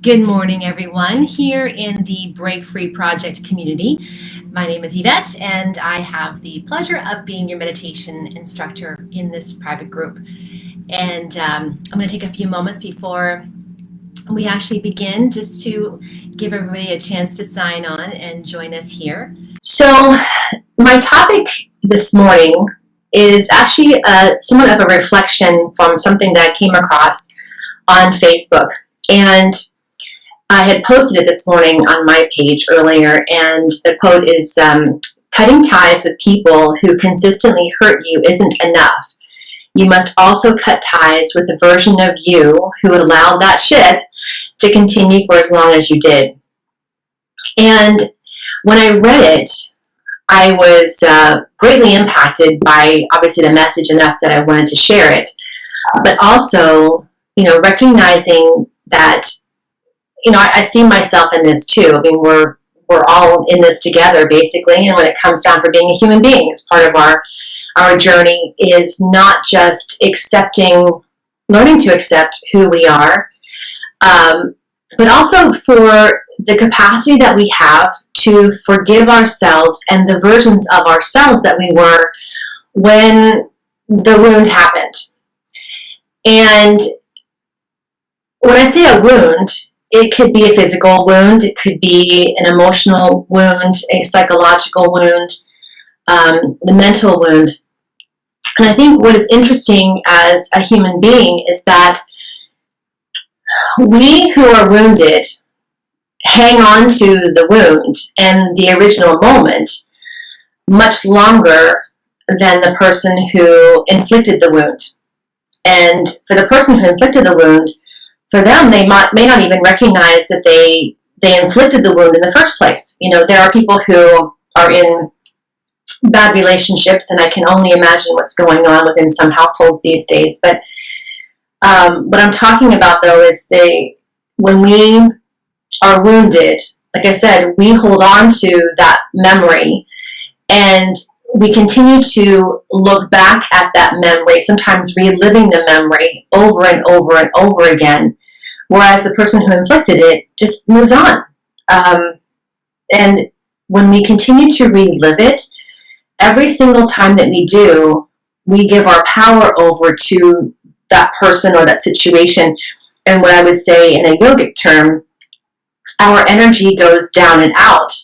Good morning, everyone, here in the Break Free Project community. My name is Yvette, and I have the pleasure of being your meditation instructor in this private group. And I'm going to take a few moments before we actually begin just to give everybody a chance to sign on and join us here. So, my topic this morning is actually somewhat of a reflection from something that I came across on Facebook. And I had posted it this morning on my page earlier, and the quote is, cutting ties with people who consistently hurt you isn't enough. You must also cut ties with the version of you who allowed that shit to continue for as long as you did. And when I read it, I was greatly impacted by, obviously, the message enough that I wanted to share it, but also, recognizing that I see myself in this too. I mean, we're all in this together, basically. And when it comes down for being a human being, it's part of our journey is not just learning to accept who we are, but also for the capacity that we have to forgive ourselves and the versions of ourselves that we were when the wound happened. And when I say a wound, it could be a physical wound, it could be an emotional wound, a psychological wound, the mental wound. And I think what is interesting as a human being is that we who are wounded hang on to the wound and the original moment much longer than the person who inflicted the wound. And for the person who inflicted the wound, for them, they may not even recognize that they inflicted the wound in the first place. There are people who are in bad relationships, and I can only imagine what's going on within some households these days. But what I'm talking about, though, is when we are wounded, like I said, we hold on to that memory, and we continue to look back at that memory, sometimes reliving the memory over and over and over again, whereas the person who inflicted it just moves on. And when we continue to relive it, every single time that we do, we give our power over to that person or that situation. And what I would say in a yogic term, our energy goes down and out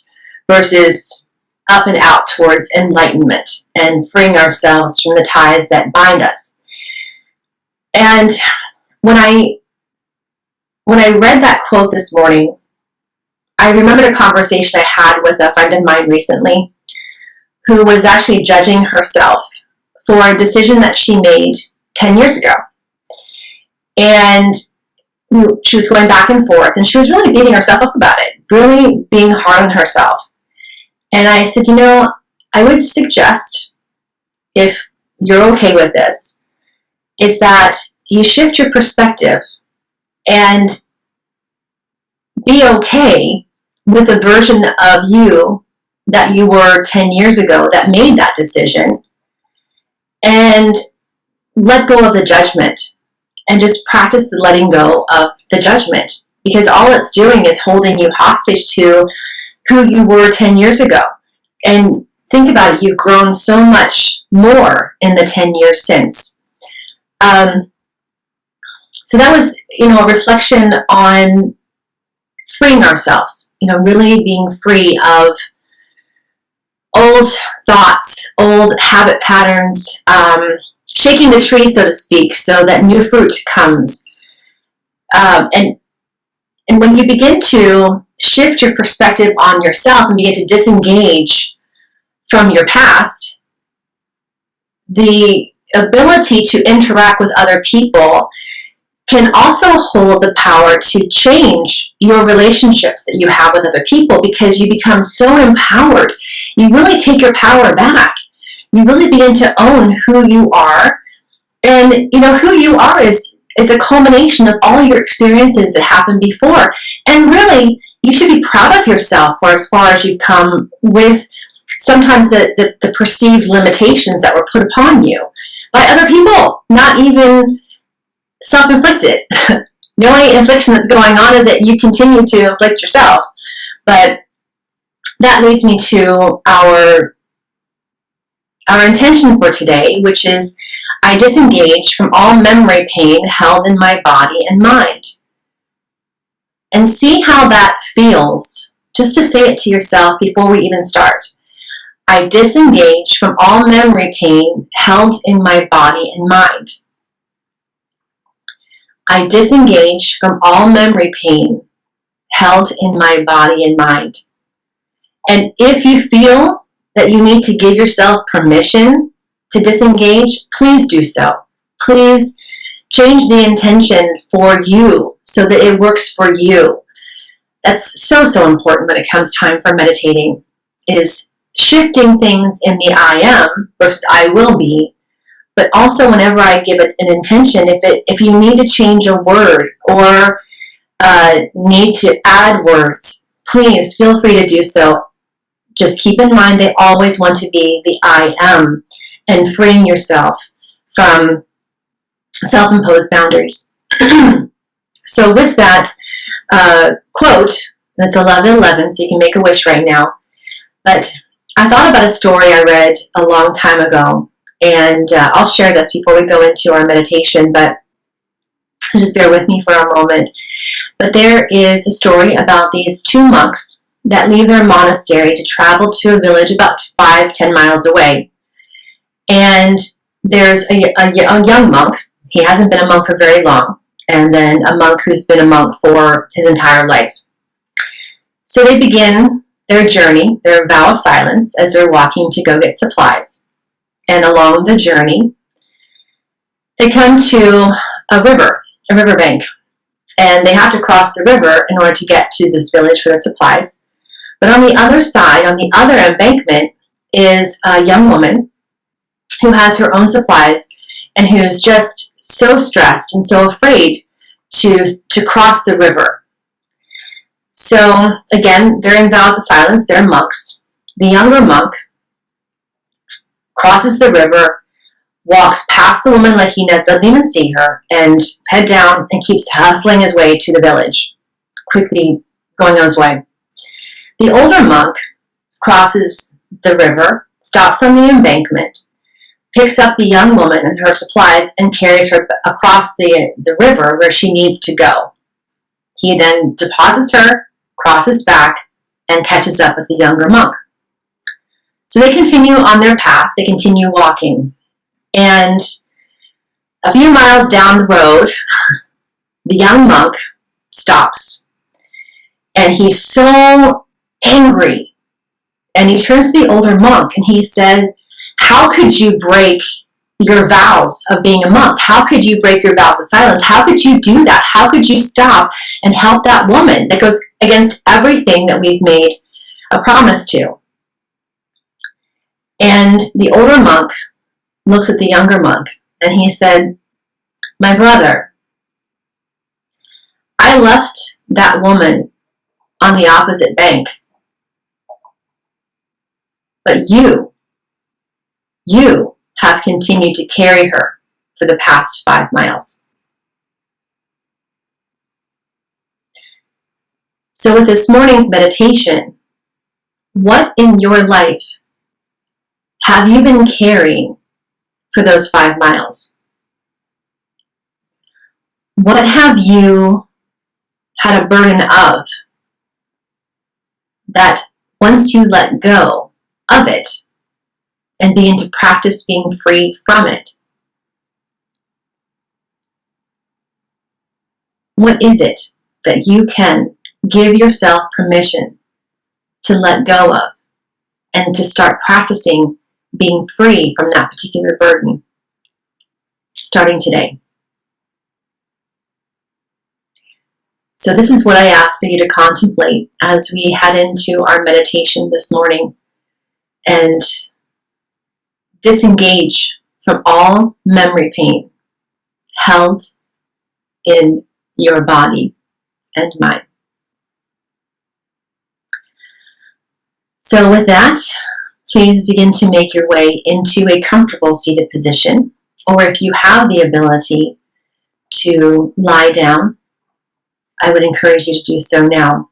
versus up and out towards enlightenment and freeing ourselves from the ties that bind us. And when I read that quote this morning, I remembered a conversation I had with a friend of mine recently who was actually judging herself for a decision that she made 10 years ago. And she was going back and forth, and she was really beating herself up about it, really being hard on herself. And I said, I would suggest, if you're okay with this, is that you shift your perspective and be okay with the version of you that you were 10 years ago that made that decision, and let go of the judgment and just practice the letting go of the judgment, because all it's doing is holding you hostage to who you were 10 years ago. And think about it, you've grown so much more in the 10 years since. So that was, a reflection on freeing ourselves, really being free of old thoughts, old habit patterns, shaking the tree, so to speak, so that new fruit comes. And when you begin to shift your perspective on yourself and begin to disengage from your past, the ability to interact with other people can also hold the power to change your relationships that you have with other people, because you become so empowered. You really take your power back. You really begin to own who you are. And, who you are is a culmination of all your experiences that happened before. And really, you should be proud of yourself for as far as you've come with sometimes the perceived limitations that were put upon you by other people, not even self-inflicted. The only infliction that's going on is that you continue to inflict yourself. But that leads me to our intention for today, which is I disengage from all memory pain held in my body and mind. And see how that feels, just to say it to yourself before we even start. I disengage from all memory pain held in my body and mind. I disengage from all memory pain held in my body and mind. And if you feel that you need to give yourself permission to disengage, please do so. Please change the intention for you so that it works for you. That's so, so important when it comes time for meditating, is shifting things in the I am versus I will be. But also whenever I give it an intention, if you need to change a word or need to add words, please feel free to do so. Just keep in mind they always want to be the I am, and freeing yourself from self-imposed boundaries. So with that quote, that's 11:11, so you can make a wish right now. But I thought about a story I read a long time ago, and I'll share this before we go into our meditation, but so just bear with me for a moment. But there is a story about these two monks that leave their monastery to travel to a village about 5-10 miles away. And there's a young monk. He hasn't been a monk for very long. And then a monk who's been a monk for his entire life. So they begin their journey, their vow of silence, as they're walking to go get supplies. And along the journey, they come to a riverbank. And they have to cross the river in order to get to this village for their supplies. But on the other side, on the other embankment, is a young woman who has her own supplies and who's just so stressed and so afraid to cross the river. So again, they're in vows of silence, they're monks. The younger monk crosses the river, walks past the woman like he doesn't even see her, and head down and keeps hustling his way to the village, quickly going on his way. The older monk crosses the river, stops on the embankment, picks up the young woman and her supplies and carries her across the river where she needs to go. He then deposits her, crosses back, and catches up with the younger monk. So they continue on their path, they continue walking. And a few miles down the road, the young monk stops. And he's so angry. And he turns to the older monk and he said, "How could you break your vows of being a monk? How could you break your vows of silence? How could you do that? How could you stop and help that woman that goes against everything that we've made a promise to?" And the older monk looks at the younger monk and he said, "My brother, I left that woman on the opposite bank. But you have continued to carry her for the past 5 miles. So with this morning's meditation, what in your life have you been carrying for those 5 miles? What have you had a burden of that once you let go of it and begin to practice being free from it, what is it that you can give yourself permission to let go of and to start practicing being free from that particular burden starting today? So this is what I ask for you to contemplate as we head into our meditation this morning, and disengage from all memory pain held in your body and mind. So with that, please begin to make your way into a comfortable seated position, or if you have the ability to lie down, I would encourage you to do so now.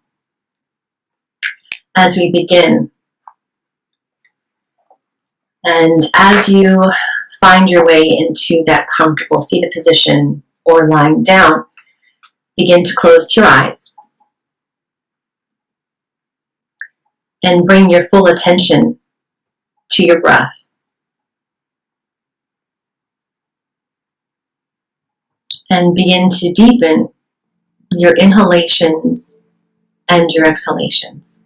As we begin, and as you find your way into that comfortable seated position or lying down, begin to close your eyes and bring your full attention to your breath. And begin to deepen your inhalations and your exhalations.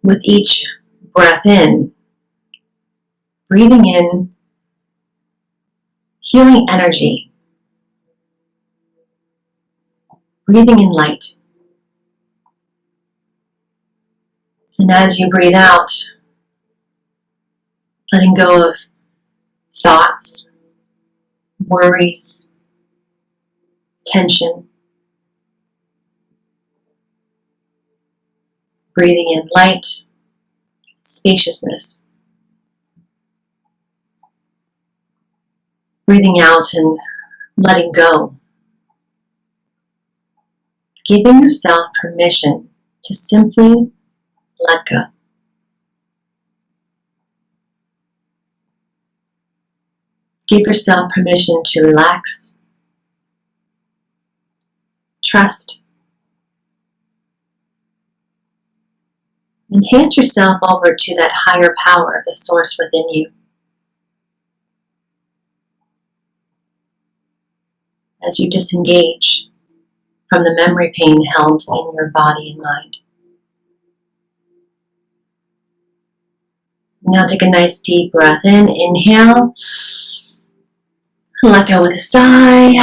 With each breath in, breathing in healing energy, breathing in light. And as you breathe out, letting go of thoughts, worries, tension. Breathing in light, spaciousness. Breathing out and letting go. Giving yourself permission to simply let go. Give yourself permission to relax, trust, and hand yourself over to that higher power, the source within you. As you disengage from the memory pain held in your body and mind. Now take a nice deep breath in, inhale, let go with a sigh.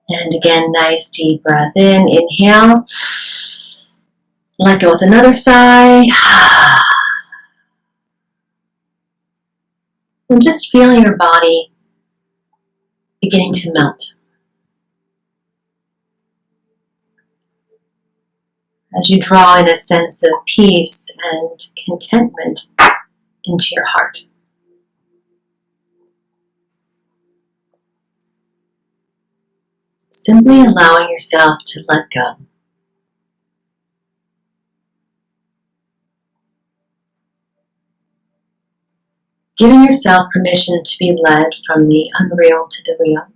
And again, nice deep breath in, inhale, let go with another sigh. And just feel your body beginning to melt. As you draw in a sense of peace and contentment into your heart. Simply allowing yourself to let go. Giving yourself permission to be led from the unreal to the real.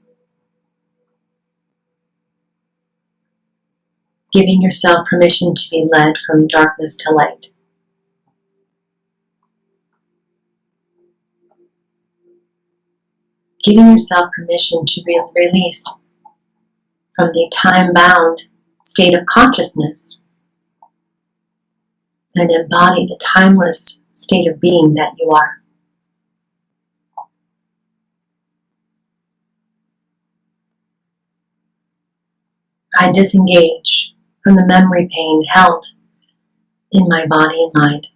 Giving yourself permission to be led from darkness to light. Giving yourself permission to be released from the time-bound state of consciousness and embody the timeless state of being that you are. I disengage from the memory pain held in my body and mind.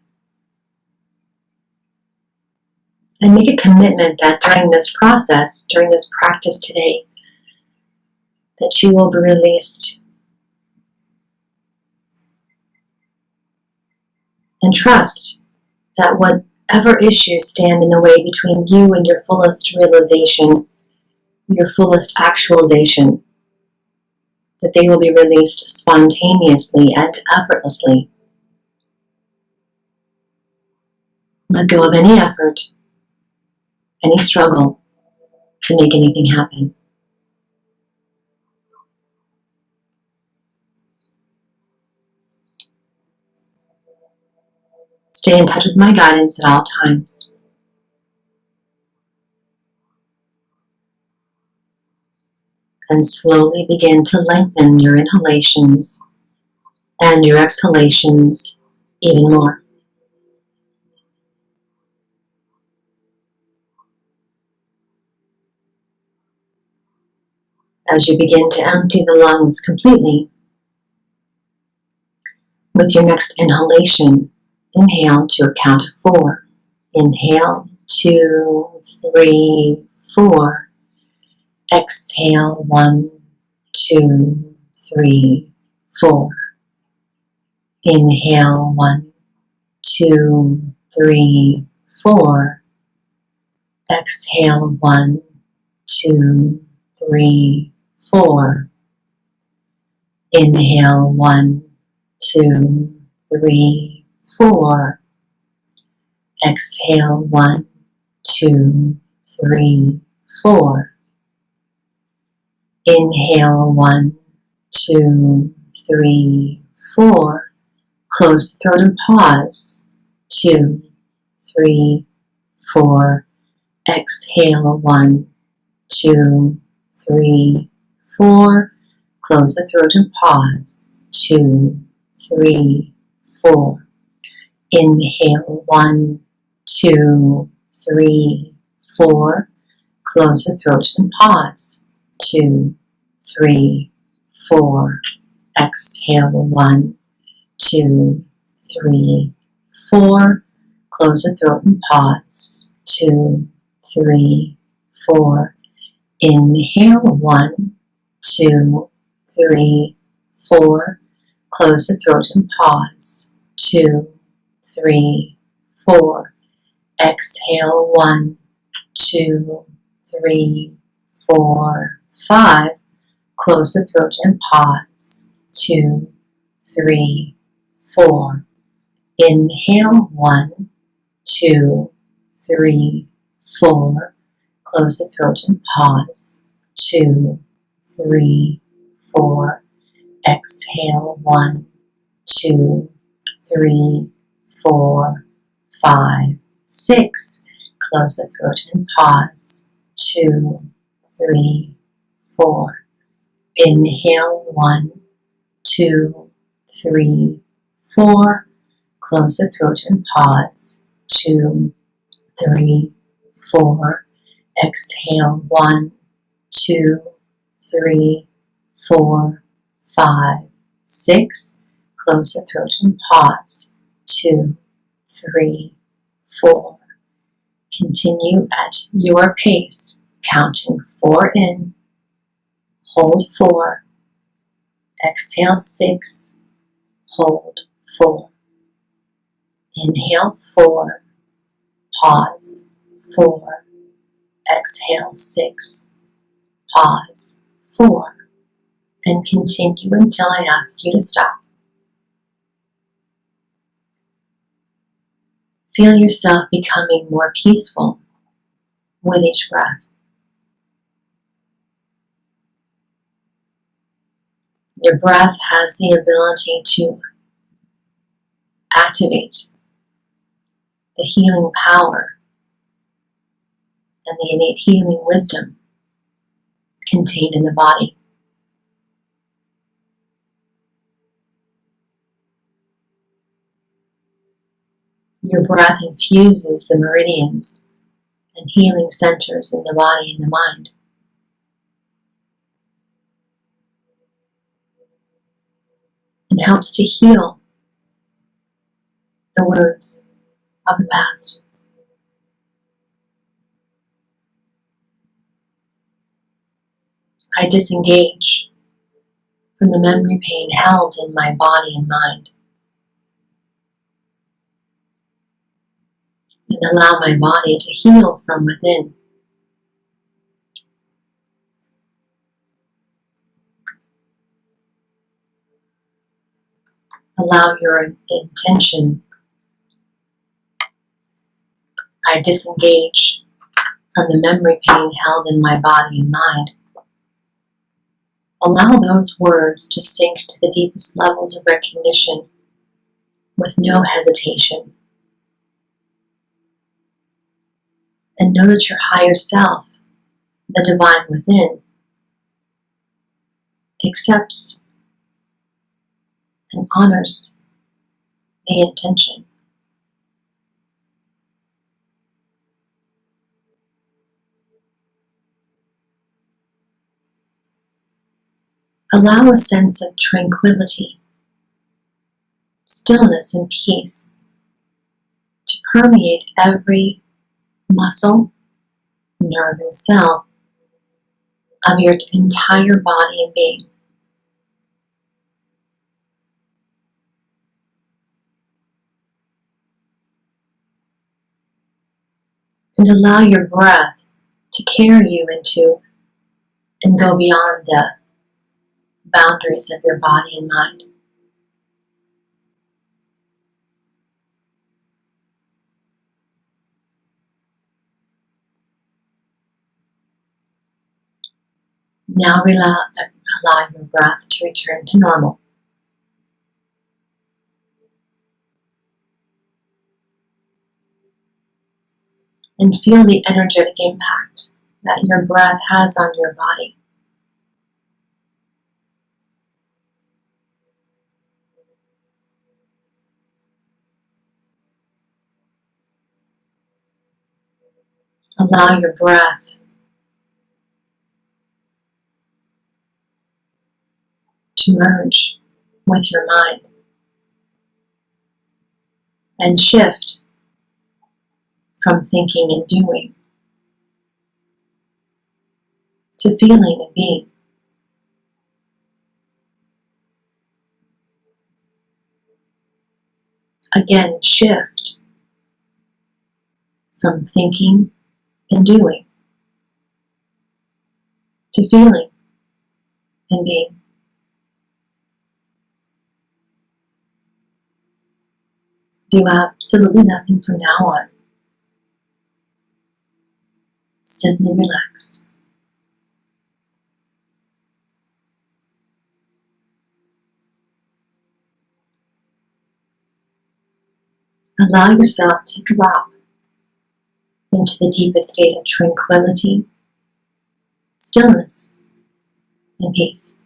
And make a commitment that during this process, during this practice today, that you will be released. And trust that whatever issues stand in the way between you and your fullest realization, your fullest actualization, that they will be released spontaneously and effortlessly. Let go of any effort, any struggle to make anything happen. Stay in touch with my guidance at all times. And slowly begin to lengthen your inhalations and your exhalations even more. As you begin to empty the lungs completely, with your next inhalation, inhale to a count of 4. Inhale, 2, 3, 4. Exhale, 1, 2, 3, 4. Inhale, 1, 2, 3, 4. Exhale, 1, 2, 3, 4. Inhale, 1, 2, 3, 4. Exhale, 1, 2, 3, 4. Inhale, 1, 2, 3, 4. Close the throat and pause. 2, 3, 4. Exhale, 1, 2, 3, 4. Close the throat and pause. 2, 3, 4. Inhale, 1, 2, 3, 4. Close the throat and pause. 2, 3, 4. Exhale, 1, 2, 3, 4. Close the throat and pause. 2, 3, 4. Inhale, 1, 2, 3, 4. Close the throat and pause. 2, 3, 4. Exhale, 1, 2, 3, 4, 5. Close the throat and pause. 2, 3, 4. Inhale, 1, 2, 3, 4. Close the throat and pause. 2, 3, 4. Exhale, 1, 2, 3, 4, 5, 6. Close the throat and pause. 2, 3, 4. Inhale, 1, 2, 3, 4. Close the throat and pause. 2, 3, 4. Exhale, 1, 2, 3, 4, 5, 6. Close the throat and pause. 2, 3, 4. Continue at your pace, counting 4 in, hold 4, exhale 6, hold 4. Inhale 4, pause 4, exhale 6, pause 4, and continue until I ask you to stop. Feel yourself becoming more peaceful with each breath. Your breath has the ability to activate the healing power and the innate healing wisdom contained in the body. Your breath infuses the meridians and healing centers in the body and the mind. It helps to heal the wounds of the past. I disengage from the memory pain held in my body and mind, and allow my body to heal from within. Allow your intention. I disengage from the memory pain held in my body and mind. Allow those words to sink to the deepest levels of recognition with no hesitation. And know that your higher self, the divine within, accepts and honors the intention. Allow a sense of tranquility, stillness, and peace to permeate every muscle, nerve, and cell of your entire body and being. And allow your breath to carry you into and go beyond the boundaries of your body and mind. Now allow your breath to return to normal. And feel the energetic impact that your breath has on your body. Allow your breath to merge with your mind and shift from thinking and doing to feeling and being. Again, shift from thinking and doing to feeling and being. Do absolutely nothing from now on. Simply relax. Allow yourself to drop into the deepest state of tranquility, stillness, and peace.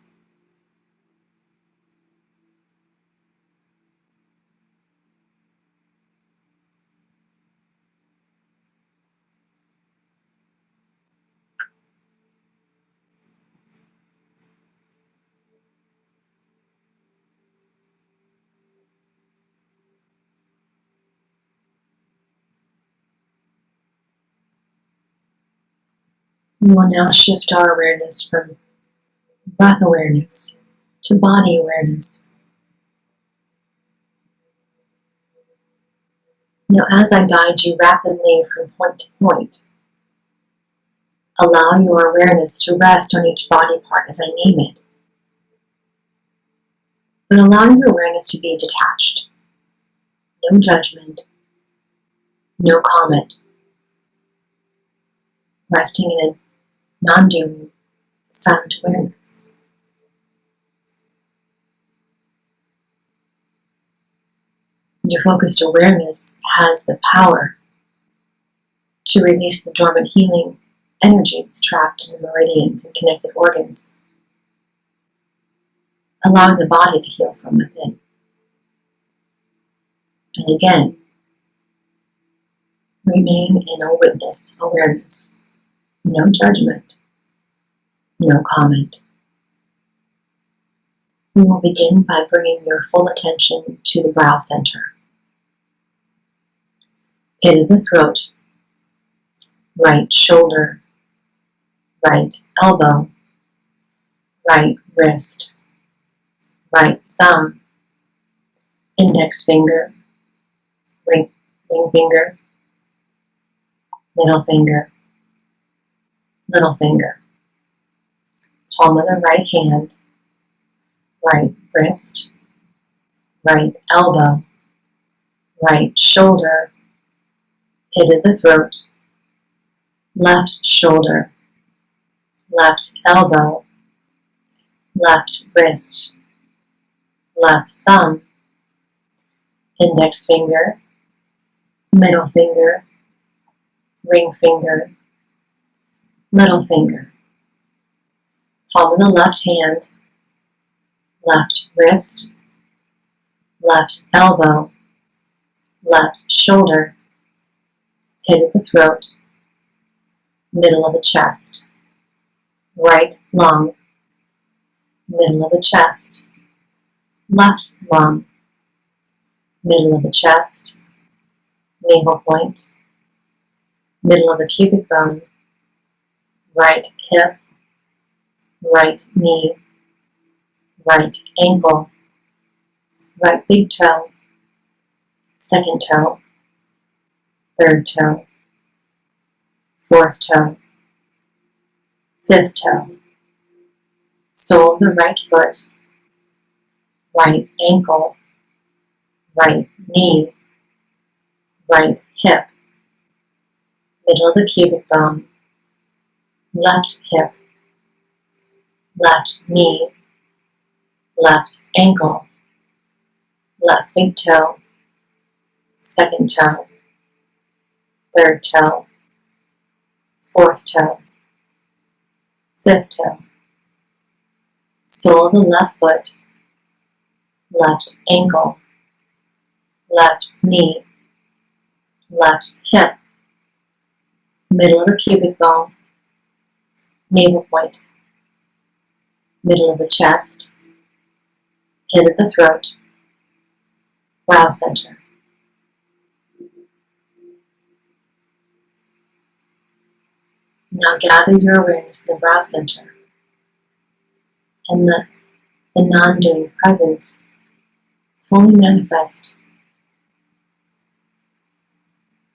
We will now shift our awareness from breath awareness to body awareness. Now, as I guide you rapidly from point to point, allow your awareness to rest on each body part as I name it. But allow your awareness to be detached. No judgment, no comment. Resting in a non-doing, silent awareness. Your focused awareness has the power to release the dormant healing energy that's trapped in the meridians and connected organs, allowing the body to heal from within. And again, remain in a witness awareness. No judgment, no comment. We will begin by bringing your full attention to the brow center. Pit of the throat, right shoulder, right elbow, right wrist, right thumb, index finger, ring finger, middle finger, little finger, palm of the right hand, right wrist, right elbow, right shoulder, pit of the throat, left shoulder, left elbow, left wrist, left thumb, index finger, middle finger, ring finger, little finger, palm of the left hand, left wrist, left elbow, left shoulder, pit of the throat, middle of the chest, right lung, middle of the chest, left lung, middle of the chest, navel point, middle of the pubic bone, right hip, right knee, right ankle, right big toe, second toe, third toe, fourth toe, fifth toe, sole of the right foot, right ankle, right knee, right hip, middle of the pubic bone, left hip, left knee, left ankle, left big toe, second toe, third toe, fourth toe, fifth toe, sole of the left foot, left ankle, left knee, left hip, middle of the pubic bone, navel point, middle of the chest, pit of the throat, brow center. Now gather your awareness in the brow center and let the non-doing presence fully manifest.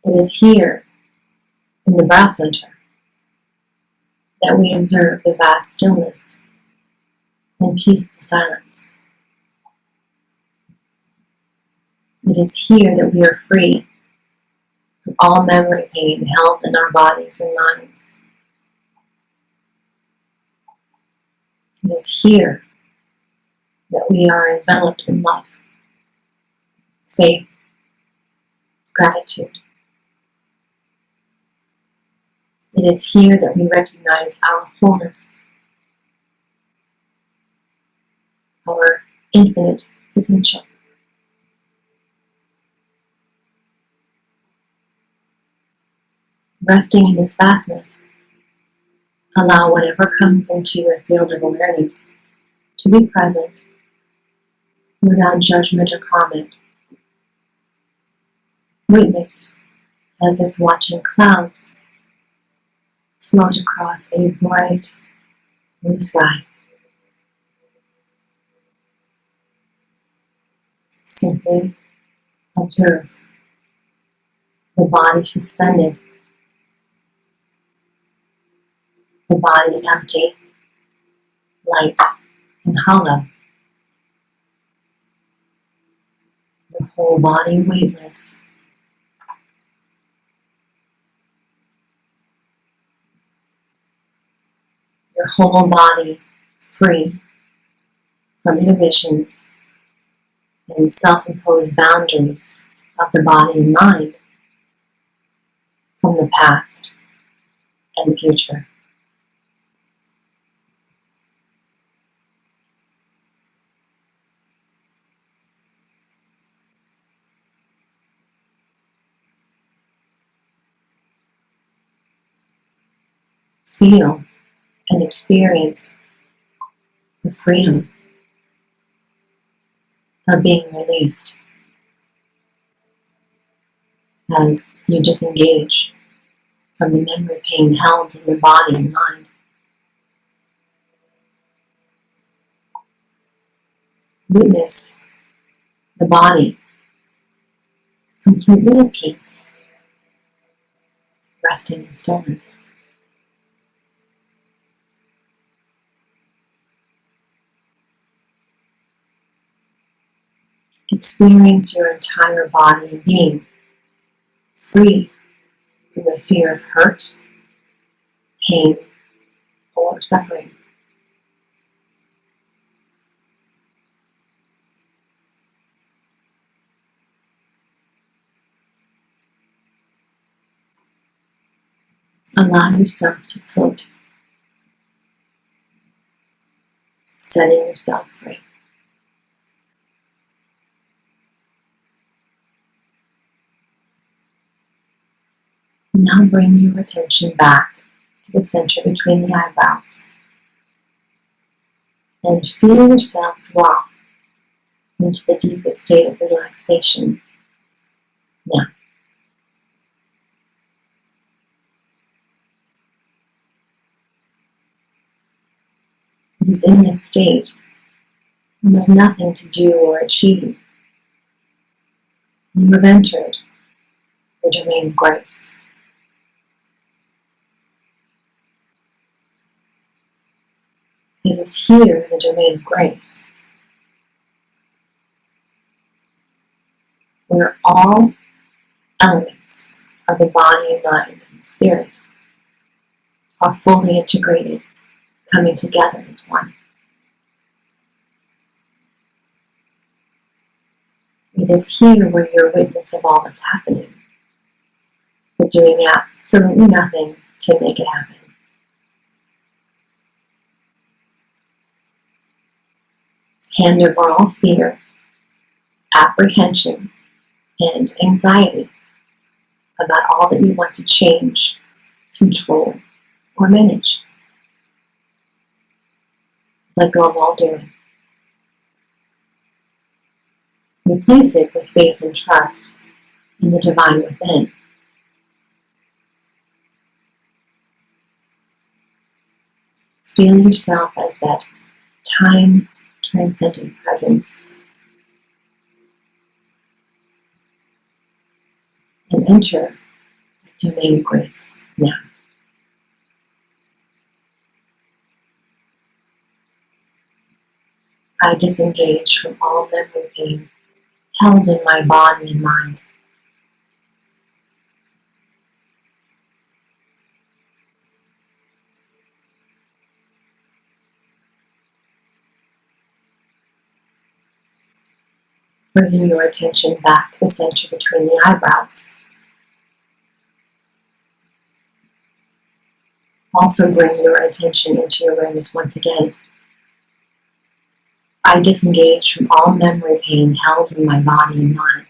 It is here in the brow center that we observe the vast stillness and peaceful silence. It is here that we are free from all memory pain held in our bodies and minds. It is here that we are enveloped in love, faith, gratitude. It is here that we recognize our wholeness, our infinite potential. Resting in this vastness, allow whatever comes into your field of awareness to be present without judgment or comment. Witness as if watching clouds float across a bright blue sky. Simply observe the body suspended, the body empty, light, and hollow. Your whole body weightless. Your whole body free from inhibitions and self-imposed boundaries of the body and mind, from the past and the future. Feel and experience the freedom of being released as you disengage from the memory pain held in the body and mind. Witness the body completely at peace, resting in stillness. Experience your entire body and being free from the fear of hurt, pain, or suffering. Allow yourself to float, setting yourself free. Now bring your attention back to the center between the eyebrows and feel yourself drop into the deepest state of relaxation now. It is in this state when there's nothing to do or achieve. You have entered the domain of grace. It is here in the domain of grace, where all elements of the body, mind, and spirit are fully integrated, coming together as one. It is here where you're witness of all that's happening, but doing absolutely nothing to make it happen. Hand over all fear, apprehension, and anxiety about all that you want to change, control, or manage. Let go of all doing. Replace it with faith and trust in the divine within. Feel yourself as that time-transcendent presence, and enter the domain of grace now. I disengage from all memory pain held in my body and mind. Bringing your attention back to the center between the eyebrows. Also bring your attention into your awareness once again. I disengage from all memory pain held in my body and mind.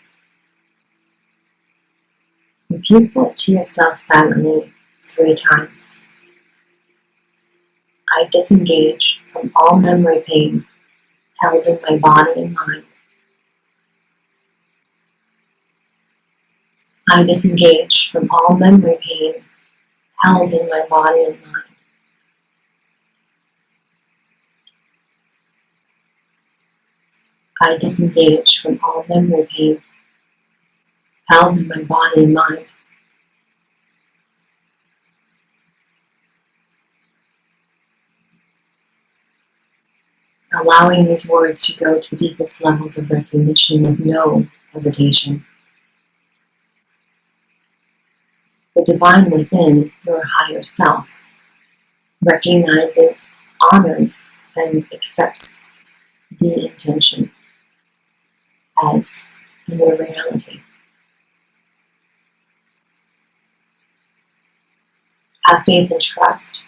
Repeat that to yourself silently 3 times. I disengage from all memory pain held in my body and mind. I disengage from all memory pain held in my body and mind. I disengage from all memory pain held in my body and mind. Allowing these words to go to the deepest levels of recognition with no hesitation. The divine within, your higher self, recognizes, honors, and accepts the intention as a new reality. Have faith and trust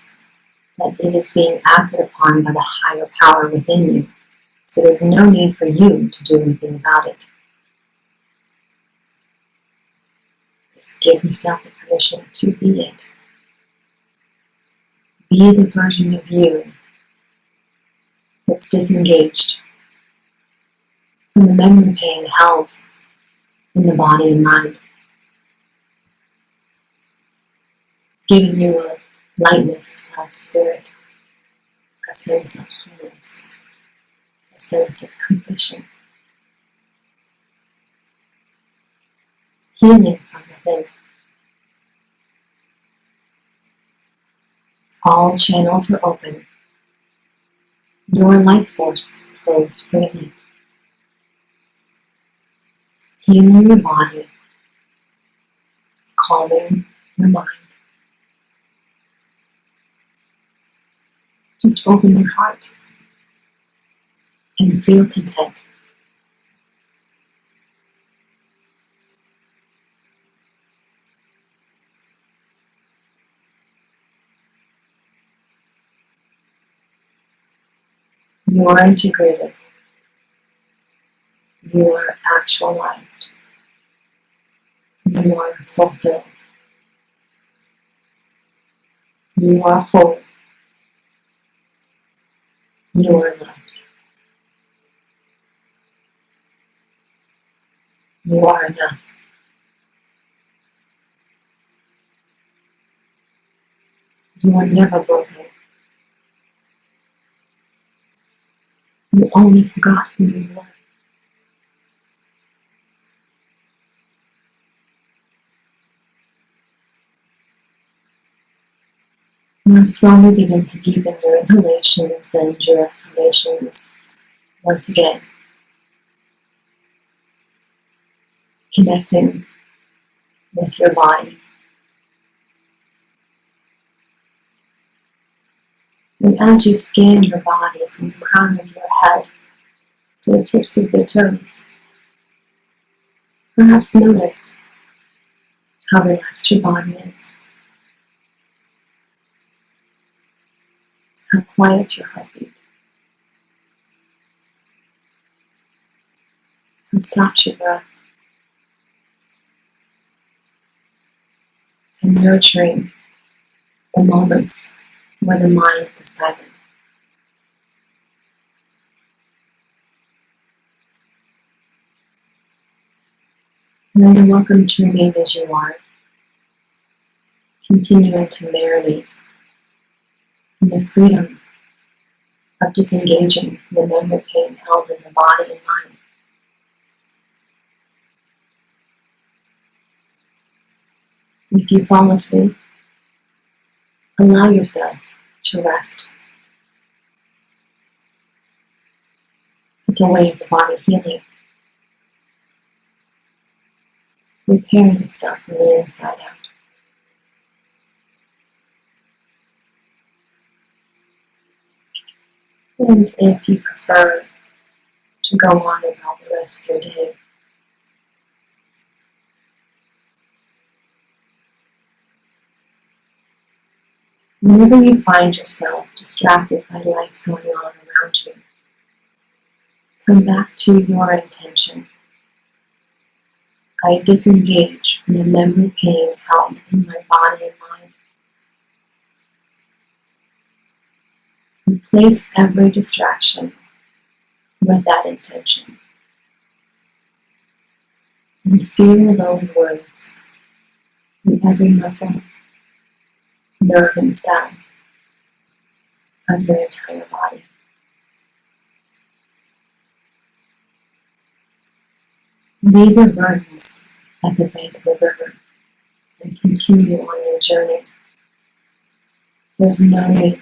that it is being acted upon by the higher power within you, so there's no need for you to do anything about it. Just give yourself the permission to be it. Be the version of you that's disengaged from the memory pain held in the body and mind, giving you a lightness of spirit, a sense of wholeness, a sense of completion, healing from within. All channels are open. Your life force flows freely, healing your body, calming your mind. Just open your heart and feel content. You are integrated. You are actualized. You are fulfilled. You are whole. You are loved. You are enough. You are never broken. You only forgot who you were. Now slowly begin to deepen your inhalations and your exhalations once again, connecting with your body. And as you scan your body from the crown of your head to the tips of the toes, perhaps notice how relaxed your body is, how quiet your heartbeat, how soft your breath, and nurturing the moments where the mind is silent. Now you're welcome to remain as you are, continuing to marinate in the freedom of disengaging from the memory pain held in the body and mind. If you fall asleep, allow yourself to rest. It's a way of the body healing, repairing itself from the inside out. And if you prefer to go on about the rest of your day, whenever you find yourself distracted by life going on around you, come back to your intention. I disengage from the memory pain held in my body and mind. Replace every distraction with that intention. And feel those words in every muscle, nerve, and cell of your entire body. Leave your burdens at the bank of the river and continue on your journey. There's no need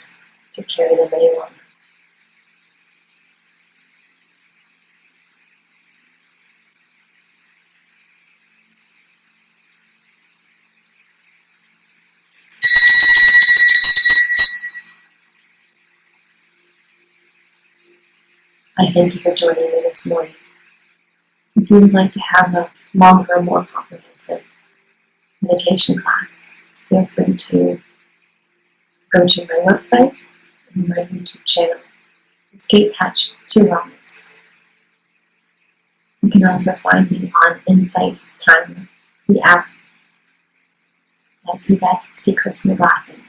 to carry them any longer. I thank you for joining me this morning. If you would like to have a longer, more comprehensive meditation class, feel free to go to my website and my YouTube channel, Escape Hatch to Wellness. You can also find me on Insight Timer, the app. That's Yvette Secrets Naglasin.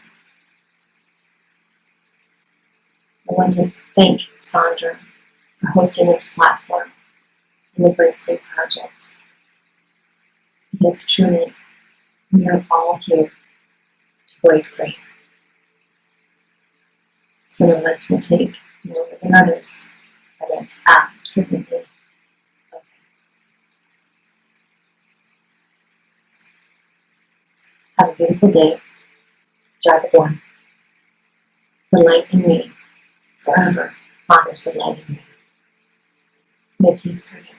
I want to thank Sandra for hosting this platform and the Break Free Project. Because truly, we are all here to break free. Some of us will take longer than others, and that's absolutely okay. Have a beautiful day. Jagaborn. The light in me forever honors the light in me. May peace prevail.